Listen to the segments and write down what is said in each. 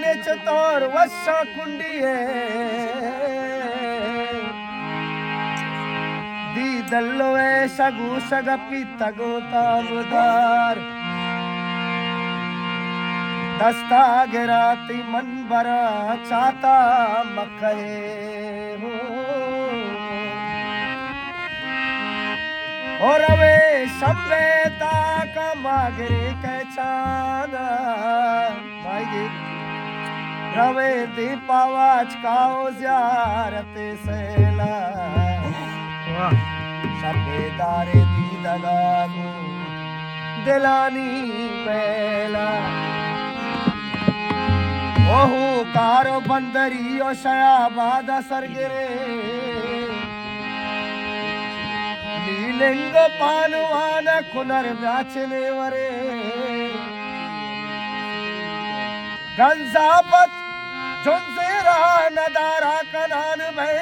ने चतौर वसा कुंडिये दी दल्लोए सगु सगपी तगो तामदार दस्ता गिराती मन बरा चाता मकहे हो और वे सभ्यता का मागरे कहचाना भाई रवे दीपावाज काओ ज़ियारत सेला सभ्यतारे दी दगागो दिलानी मेला ओहू कारो बंदरी ओ शयाबाद सरगिरे नीलिंग पानवान कुनर व्याचने वरे गंजापत जुंजेरा नदारा कनान भय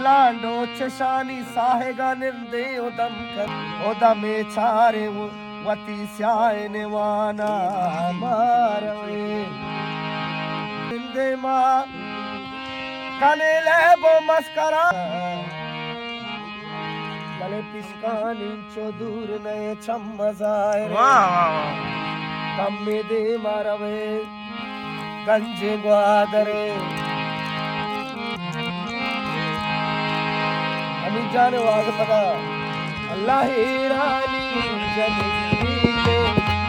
लांडो चशानी साहेगा निर्दे उदम कर उदमे चारे वो वती स्याय निवाना मारवे इंदे माँ कने लेबो मस्करा गले पिस्कान इंचो दूर नए चम्मजाए कम्मे दे मारवे गंजे ग्वादरे अमी जाने वाग पता अल्लाह ही रानी जनी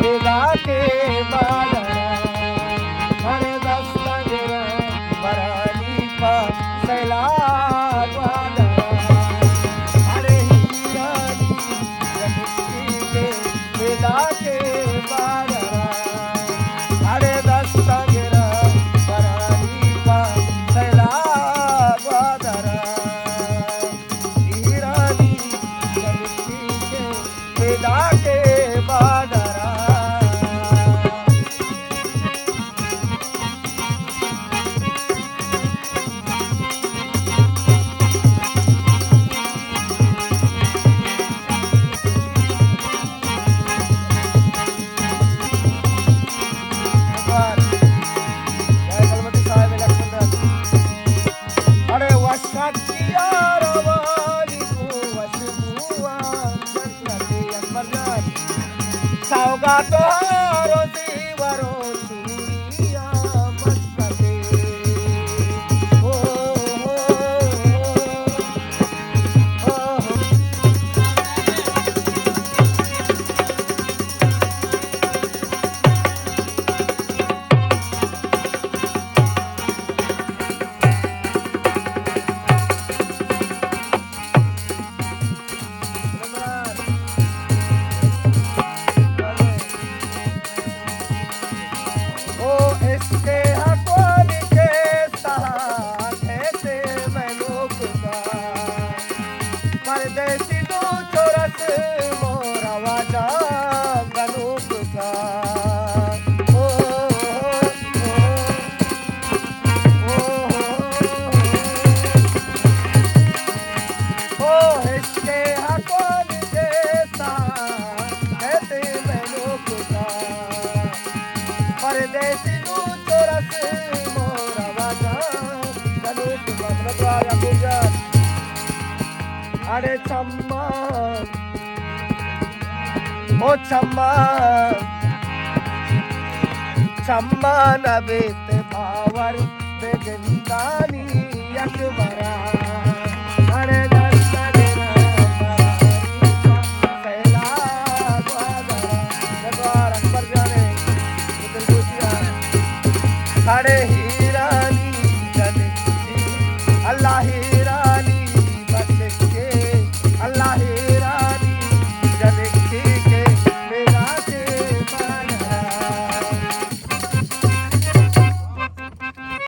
बेदा के बादरा हरे दस्ता गिरा बरानी पा सैला बादरा हरे ही रानी जनी बेदा के बादरा हरे दस्ता गिरा बरानी पा सैला बादरा बेदा के बादरा अरे वशकिया रवानी को वशबुआ सावगा तो रोती वरो चूड़िया मस्कते ओ इसके हकों के साथ ऐसे मैं लोग का परदेसी दो चोरस मोरा वाजा गनूक का ओ इसके हकों के साथ ऐसे मैं लोग का परदेसी अरे चम्मा ओ चम्मा चम्मा नबेत भावर बेगंदानी यकबरा अरे दस्ता गिरा सैला द्वारा अकबर जाने अरे